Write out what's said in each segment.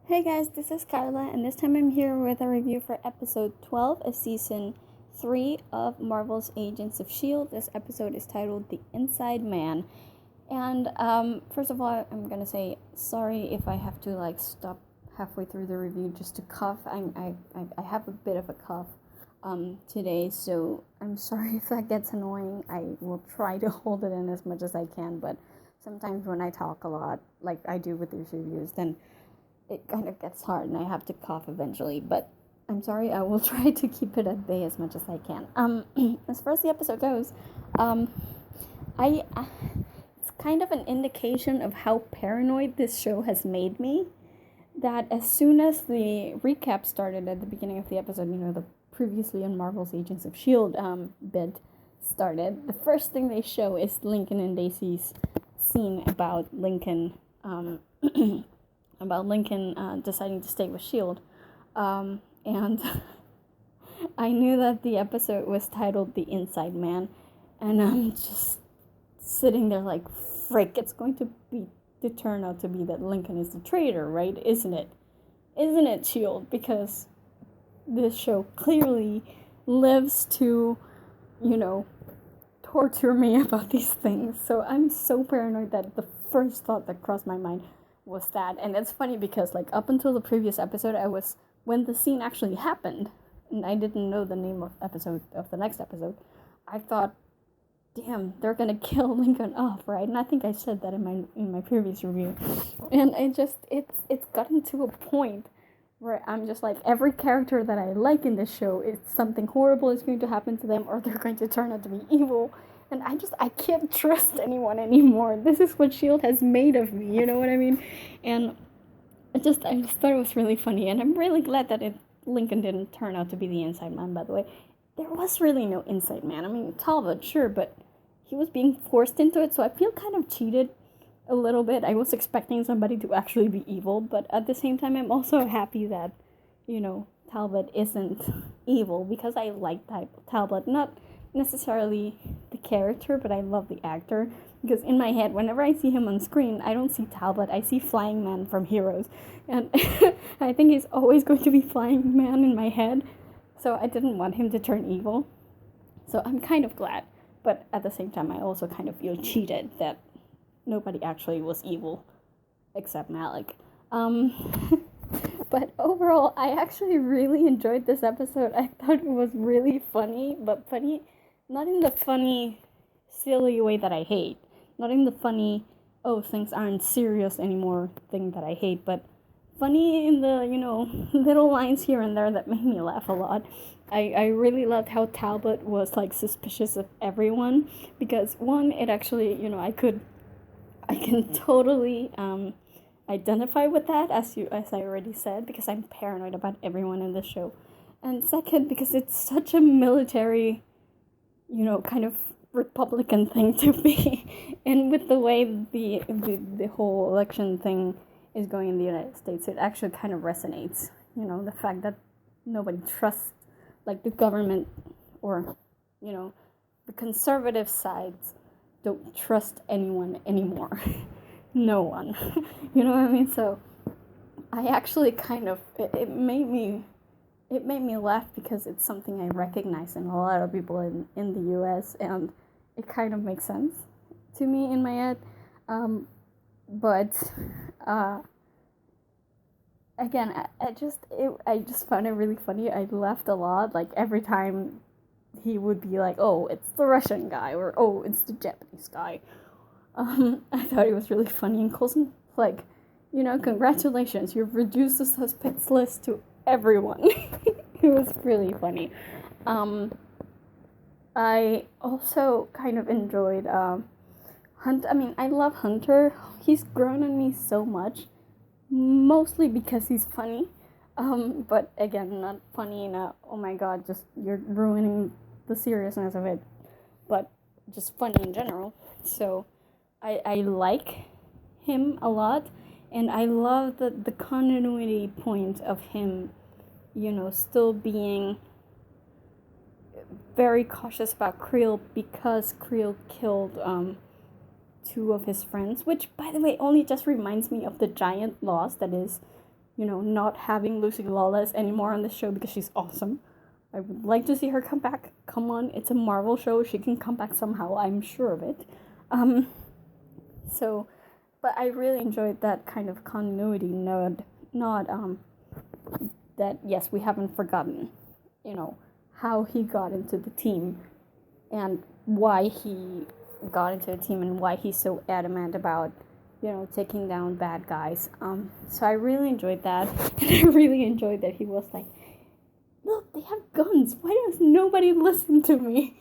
Hey guys, this is Carla, and this time I'm here with a review for episode 12 of season 3 of Marvel's Agents of S.H.I.E.L.D. This episode is titled The Inside Man. And first of all, I'm gonna say sorry if I have to stop halfway through the review just to cough. I have a bit of a cough today, so I'm sorry if that gets annoying. I will try to hold it in as much as I can, but sometimes when I talk a lot, like I do with these reviews, then it kind of gets hard and I have to cough eventually, but I'm sorry, I will try to keep it at bay as much as I can. As far as the episode goes, I it's kind of an indication of how paranoid this show has made me, that as soon as the recap started at the beginning of the episode, the previously on Marvel's Agents of S.H.I.E.L.D. Bit started, the first thing they show is Lincoln and Daisy's scene about Lincoln, deciding to stay with S.H.I.E.L.D. And I knew that the episode was titled The Inside Man, and I'm just sitting there like, frick, it's going to turn out to be that Lincoln is the traitor, right? Isn't it? Isn't it, S.H.I.E.L.D.? Because this show clearly lives to, torture me about these things. So I'm so paranoid that the first thought that crossed my mind was that. And it's funny because up until the previous episode, when the scene actually happened, and I didn't know the name of the next episode, I thought, damn, they're gonna kill Lincoln off, right? And I think I said that in my previous review. And it's gotten to a point where I'm just like, every character that I like in this show, it's something horrible is going to happen to them, or they're going to turn out to be evil. And I can't trust anyone anymore. This is what S.H.I.E.L.D. has made of me, you know what I mean? And I just thought it was really funny, and I'm really glad that Lincoln didn't turn out to be the inside man, by the way. There was really no inside man. I mean, Talbot, sure, but he was being forced into it, so I feel kind of cheated a little bit. I was expecting somebody to actually be evil, but at the same time, I'm also happy that, Talbot isn't evil, because I like Talbot. Not necessarily the character, but I love the actor, because in my head, whenever I see him on screen, I don't see Talbot, I see Flying Man from Heroes, and I think he's always going to be Flying Man in my head, so I didn't want him to turn evil, so I'm kind of glad, but at the same time, I also kind of feel cheated that nobody actually was evil, except Malik. But overall, I actually really enjoyed this episode. I thought it was really funny, but funny, not in the funny, silly way that I hate. Not in the funny, oh, things aren't serious anymore thing that I hate, but funny in the, little lines here and there that made me laugh a lot. I really loved how Talbot was, suspicious of everyone, because, one, it actually, I can totally, identify with that, as I already said, because I'm paranoid about everyone in this show. And second, because it's such a military, kind of Republican thing to be. And with the way the whole election thing is going in the United States, it actually kind of resonates. The fact that nobody trusts, the government, or, the conservative sides don't trust anyone anymore. No one. You know what I mean? So I actually kind of, it made me laugh, because it's something I recognize in a lot of people in the US, and it kind of makes sense to me in my head. But again, I just found it really funny. I laughed a lot, every time he would be like, oh, it's the Russian guy, or oh, it's the Japanese guy. I thought it was really funny, and Coulson congratulations, you've reduced the suspects list to everyone. It was really funny. I also kind of enjoyed I love Hunter. He's grown on me so much, mostly because he's funny. But again, not funny in a, oh my god, just you're ruining the seriousness of it, but just funny in general. So I like him a lot, and I love the continuity point of him, still being very cautious about Creel, because Creel killed two of his friends, which, by the way, only just reminds me of the giant loss that is, not having Lucy Lawless anymore on the show because she's awesome. I would like to see her come back. Come on, it's a Marvel show. She can come back somehow. I'm sure of it. But I really enjoyed that kind of continuity nod. Not that yes, we haven't forgotten, how he got into the team, and why he got into the team, and why he's so adamant about, taking down bad guys. So I really enjoyed that, and I really enjoyed that he was like, look, they have guns. Why does nobody listen to me?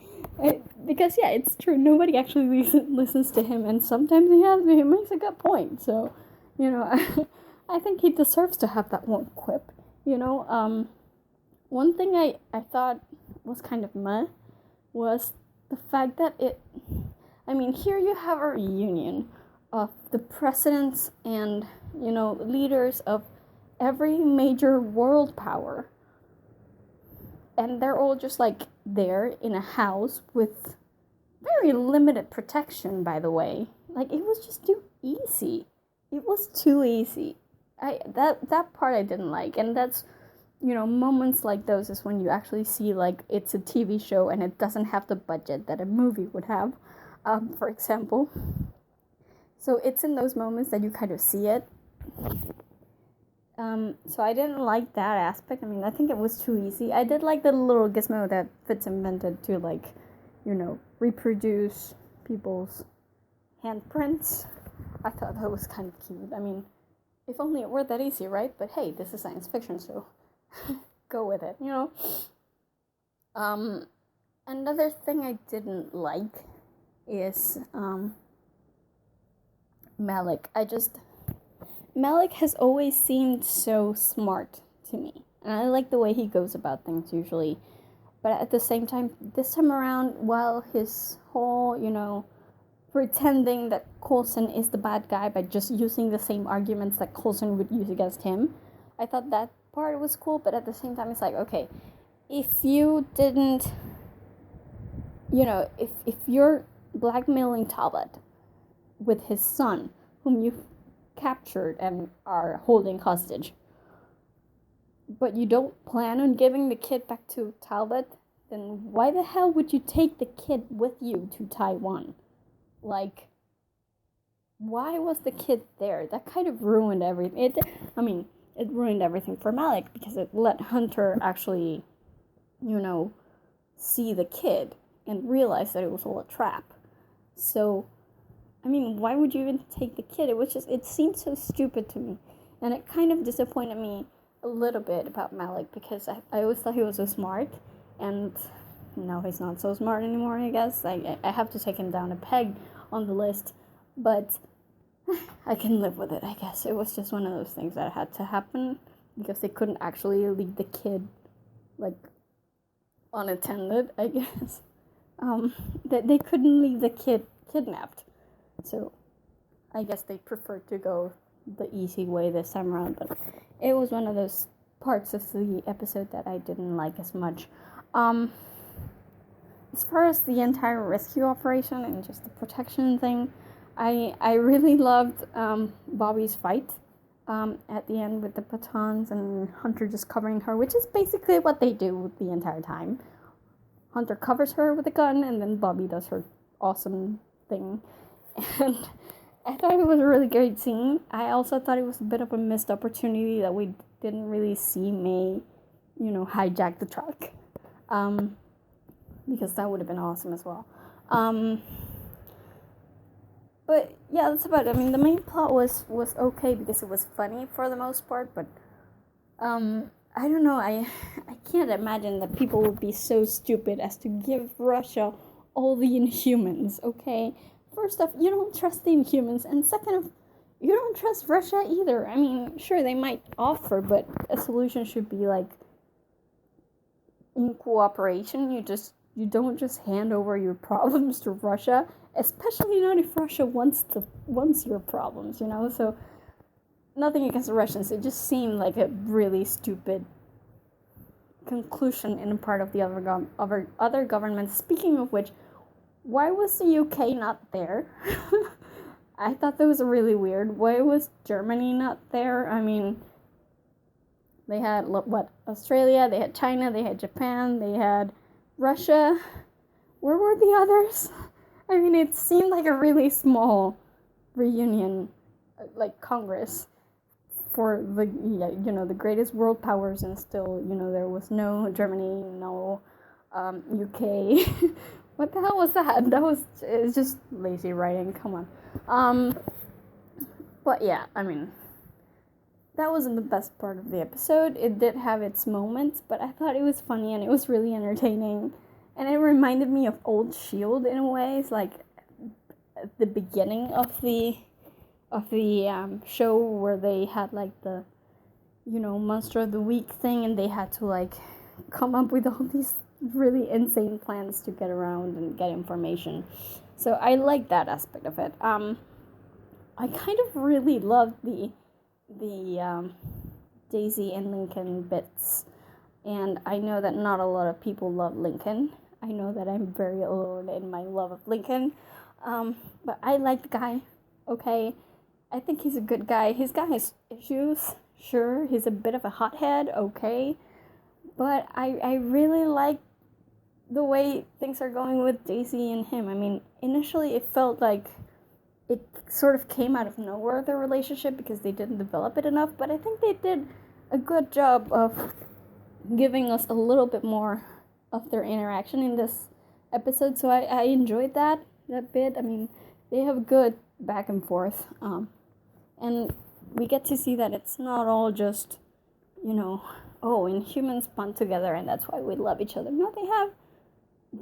Because yeah, it's true. Nobody actually listens to him, and sometimes he makes a good point. So, I think he deserves to have that one quip. One thing I thought was kind of meh was the fact that here you have a reunion of the presidents and, leaders of every major world power. And they're all just, there in a house with very limited protection, by the way. It was just too easy. It was too easy. That part I didn't like. And that's, moments like those is when you actually see, it's a TV show and it doesn't have the budget that a movie would have, for example. So it's in those moments that you kind of see it. So I didn't like that aspect. I think it was too easy. I did like the little gizmo that Fitz invented to, reproduce people's handprints. I thought that was kind of cute. If only it were that easy, right? But hey, this is science fiction, so go with it, Another thing I didn't like is, Malik. Malik has always seemed so smart to me. And I like the way he goes about things usually. But at the same time, this time around, while his whole, pretending that Coulson is the bad guy by just using the same arguments that Coulson would use against him, I thought that part was cool. But at the same time, it's like, okay, if you didn't, if you're blackmailing Talbot with his son, whom you captured and are holding hostage, but you don't plan on giving the kid back to Talbot, then why the hell would you take the kid with you to Taiwan? Why was the kid there? That kind of ruined everything. It ruined everything for Malik because it let Hunter actually, see the kid and realize that it was all a trap. So why would you even take the kid? It seemed so stupid to me. And it kind of disappointed me a little bit about Malik because I always thought he was so smart. And now he's not so smart anymore, I guess. I have to take him down a peg on the list. But I can live with it, I guess. It was just one of those things that had to happen because they couldn't actually leave the kid, unattended, I guess. That they couldn't leave the kid kidnapped. So, I guess they preferred to go the easy way this time around, but it was one of those parts of the episode that I didn't like as much. As far as the entire rescue operation and just the protection thing, I really loved Bobby's fight at the end with the batons and Hunter just covering her, which is basically what they do the entire time. Hunter covers her with a gun, and then Bobby does her awesome thing. And I thought it was a really great scene. I also thought it was a bit of a missed opportunity that we didn't really see May, hijack the truck. Because that would have been awesome as well. But yeah, that's about it. The main plot was okay because it was funny for the most part, but I don't know, I can't imagine that people would be so stupid as to give Russia all the Inhumans, okay? First off, you don't trust the Inhumans, and second off, you don't trust Russia either. Sure, they might offer, but a solution should be, in cooperation. You don't just hand over your problems to Russia, especially not if Russia wants your problems, so nothing against the Russians, it just seemed like a really stupid conclusion in part of the other governments. Speaking of which, why was the UK not there? I thought that was really weird. Why was Germany not there? They had, Australia, they had China, they had Japan, they had Russia. Where were the others? I mean, it seemed like a really small reunion, like Congress, for the greatest world powers, and still, there was no Germany, no UK. What the hell was that? It's just lazy writing, come on. But yeah, I mean, that wasn't the best part of the episode. It did have its moments, but I thought it was funny and it was really entertaining. And it reminded me of old S.H.I.E.L.D. in a way. It's like at the beginning of the show, where they had like the Monster of the Week thing, and they had to like come up with all these really insane plans to get around and get information. So I like that aspect of it. I kind of really loved the Daisy and Lincoln bits, and I know that not a lot of people love Lincoln. I know that I'm very alone in my love of Lincoln, but I like the guy. Okay, I think he's a good guy. He's got his issues, sure. He's a bit of a hothead, okay, but I really like the way things are going with Daisy and him. I mean, initially it felt like it sort of came out of nowhere, the relationship, because they didn't develop it enough, but I think they did a good job of giving us a little bit more of their interaction in this episode, so I enjoyed that bit. I mean, they have good back and forth, and we get to see that it's not all just, Inhumans bond together and that's why we love each other. No, they have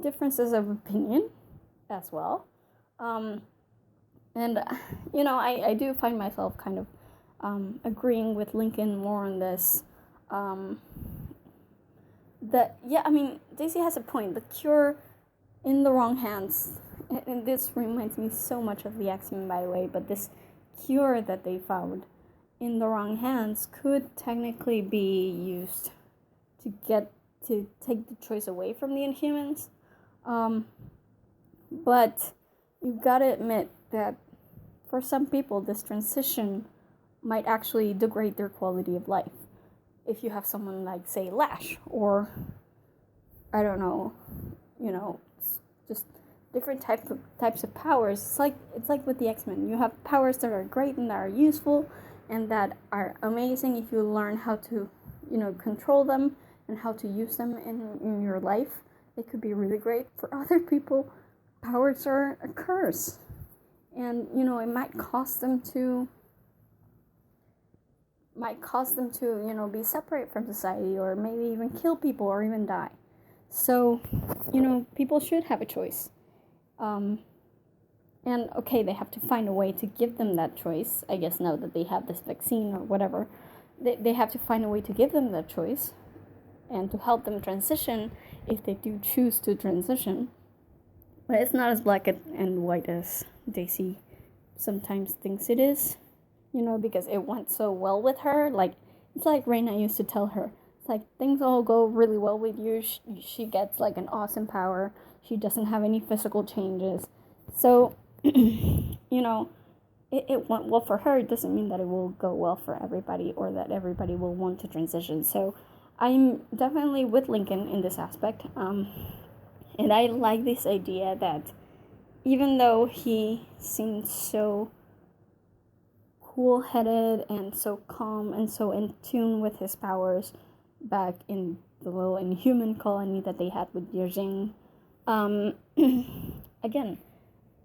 differences of opinion as well. And, I do find myself kind of agreeing with Lincoln more on this. Daisy has a point. The cure in the wrong hands, and this reminds me so much of the X-Men, by the way, but this cure that they found in the wrong hands could technically be used to take the choice away from the Inhumans. But you've got to admit that for some people, this transition might actually degrade their quality of life. If you have someone like, say, Lash, or, I don't know, just different types of powers. It's like with the X-Men. You have powers that are great and that are useful and that are amazing if you learn how to, control them and how to use them in your life. They could be really great. For other people, powers are a curse. And, it might cost them to be separate from society, or maybe even kill people or even die. So, people should have a choice. And okay, they have to find a way to give them that choice. I guess now that they have this vaccine or whatever, they have to find a way to give them that choice and to help them transition if they do choose to transition. But it's not as black and white as Daisy sometimes thinks it is, because it went so well with her. Like, it's like Reina used to tell her, it's like, things all go really well with you. She gets like an awesome power. She doesn't have any physical changes. So, it went well for her. It doesn't mean that it will go well for everybody or that everybody will want to transition. So I'm definitely with Lincoln in this aspect. And I like this idea that even though he seems so cool-headed and so calm and so in tune with his powers back in the little Inhuman colony that they had with Yajing, again,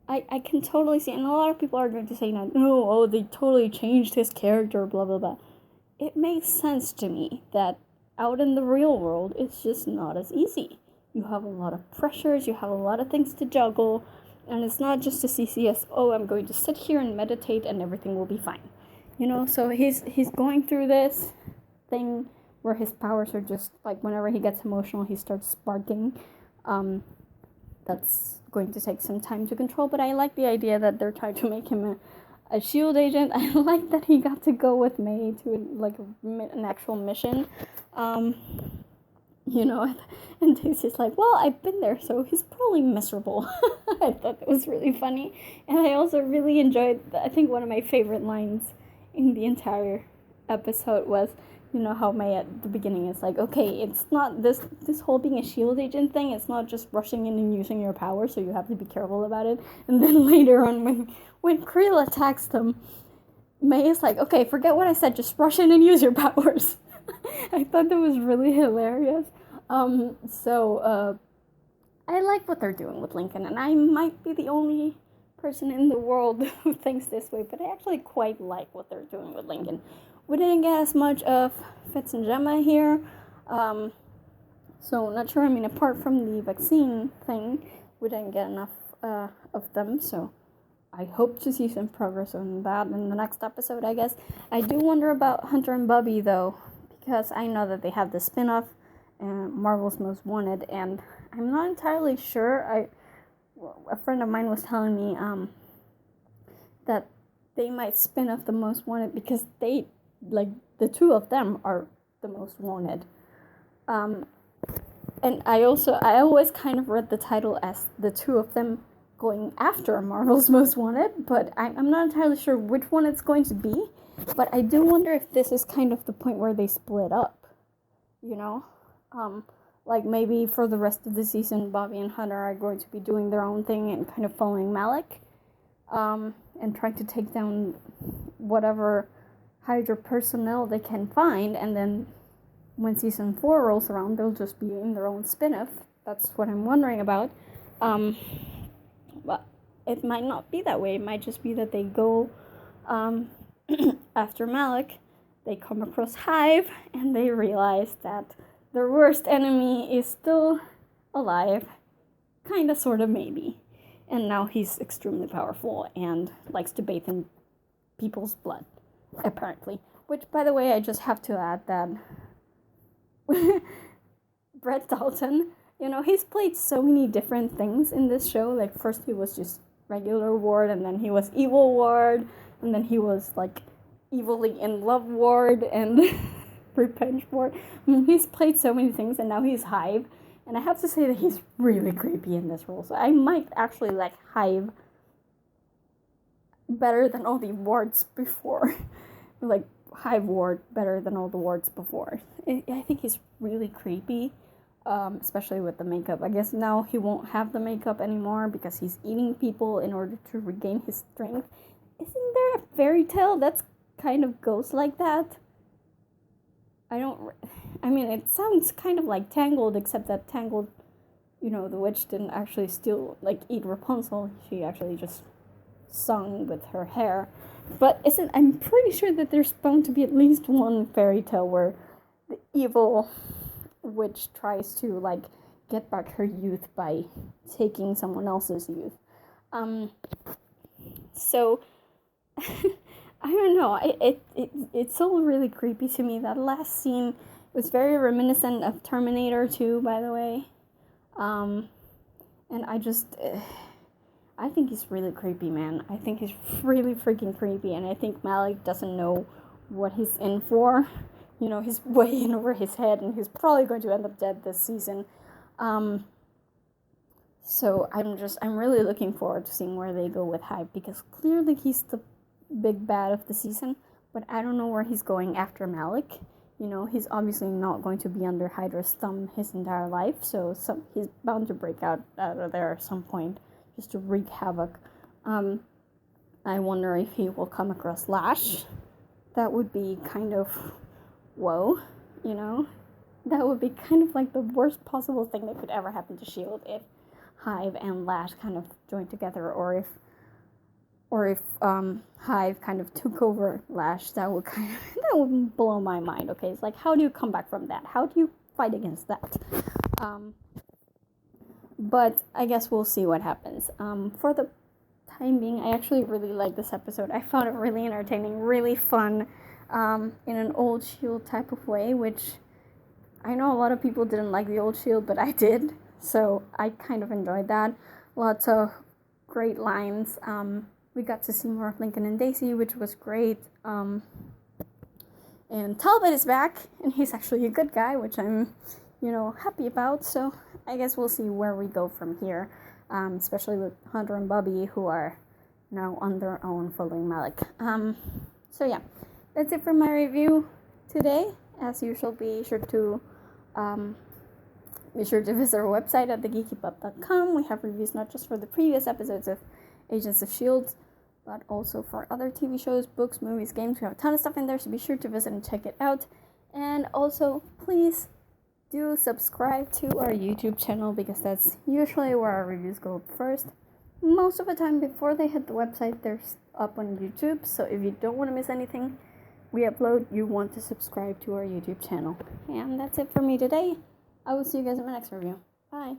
I can totally see, and a lot of people are going to say, no, they totally changed his character, blah, blah, blah. It makes sense to me that out in the real world, it's just not as easy. You have a lot of pressures, you have a lot of things to juggle, and it's not just as easy as, I'm going to sit here and meditate and everything will be fine. So he's going through this thing where his powers are just, like, whenever he gets emotional, he starts sparking. That's going to take some time to control, but I like the idea that they're trying to make him a S.H.I.E.L.D. agent. I like that he got to go with May to, like, an actual mission. And Daisy's like, well, I've been there, so he's probably miserable. I thought that was really funny. And I also really enjoyed, I think one of my favorite lines in the entire episode was, You know how May at the beginning is like, okay, it's not this whole being a S.H.I.E.L.D. agent thing, it's not just rushing in and using your power, so you have to be careful about it. And then later on, when Creel attacks them, May is like, okay, forget what I said, just rush in and use your powers. I thought that was really hilarious. I like what they're doing with Lincoln, and I might be the only person in the world who thinks this way, but I actually quite like what they're doing with Lincoln. We didn't get as much of Fitz and Gemma here, so not sure. I mean, apart from the vaccine thing, we didn't get enough of them, so I hope to see some progress on that in the next episode, I guess. I do wonder about Hunter and Bubby, though, because I know that they have the spin-off, Marvel's Most Wanted, and I'm not entirely sure. A friend of mine was telling me that they might spin off the Most Wanted because they, like, the two of them are the most wanted. And I always kind of read the title as the two of them going after Marvel's Most Wanted, but I'm not entirely sure which one it's going to be. But I do wonder if this is kind of the point where they split up, you know? Like maybe for the rest of the season, Bobby and Hunter are going to be doing their own thing and kind of following Malik, and trying to take down whatever Hydra personnel they can find, and then when season 4 rolls around, they'll just be in their own spin-off. That's what I'm wondering about. But it might not be that way. It might just be that they go after Malik, they come across Hive, and they realize that their worst enemy is still alive. Kinda, sorta, maybe. And now he's extremely powerful and likes to bathe in people's blood, apparently. Which, by the way, I just have to add that Brett Dalton, you know, he's played so many different things in this show. Like, first he was just regular Ward, and then he was evil Ward, and then he was, like, evilly in love Ward, and revenge Ward. I mean, he's played so many things, and now he's Hive. And I have to say that he's really creepy in this role. So I might actually like Hive better than all the wards before. Like, Hive Ward better than all the wards before. I think he's really creepy, especially with the makeup. I guess now he won't have the makeup anymore because he's eating people in order to regain his strength. Isn't there a fairy tale that's kind of goes like that? I mean, it sounds kind of like Tangled, except that Tangled, you know, the witch didn't actually eat Rapunzel. She actually just sung with her hair. But I'm pretty sure that there's bound to be at least one fairy tale where the evil witch tries to, like, get back her youth by taking someone else's youth. So, I don't know, it's all really creepy to me. That last scene was very reminiscent of Terminator 2, by the way. And I think he's really creepy, man. I think he's really freaking creepy, and I think Malik doesn't know what he's in for. You know, he's way in over his head, and he's probably going to end up dead this season. So I'm really looking forward to seeing where they go with Hive, because clearly he's the big bad of the season, but I don't know where he's going after Malik. You know, he's obviously not going to be under Hydra's thumb his entire life, so he's bound to break out of there at some point, just to wreak havoc. I wonder if he will come across Lash. That would be kind of, whoa, you know? That would be kind of like the worst possible thing that could ever happen to S.H.I.E.L.D. if Hive and Lash kind of joined together, or if Hive kind of took over Lash. That would blow my mind. Okay, it's like, how do you come back from that? How do you fight against that? But I guess we'll see what happens. For the time being, I actually really like this episode. I found it really entertaining, really fun, in an old S.H.I.E.L.D. type of way, which I know a lot of people didn't like the old S.H.I.E.L.D., but I did, so I kind of enjoyed that. Lots of great lines. We got to see more of Lincoln and Daisy, which was great. And Talbot is back, and he's actually a good guy, which I'm, happy about. So I guess we'll see where we go from here, especially with Hunter and Bubby, who are now on their own following Malik. So yeah, that's it for my review today. as usual, be sure to visit our website at thegeekypub.com. We have reviews not just for the previous episodes of Agents of S.H.I.E.L.D, but also for other TV shows, books, movies, games. We have a ton of stuff in there, so be sure to visit and check it out. And also, please do subscribe to our YouTube channel, because that's usually where our reviews go up first. Most of the time before they hit the website, they're up on YouTube, so if you don't want to miss anything we upload, you want to subscribe to our YouTube channel. And that's it for me today. I will see you guys in my next review. Bye.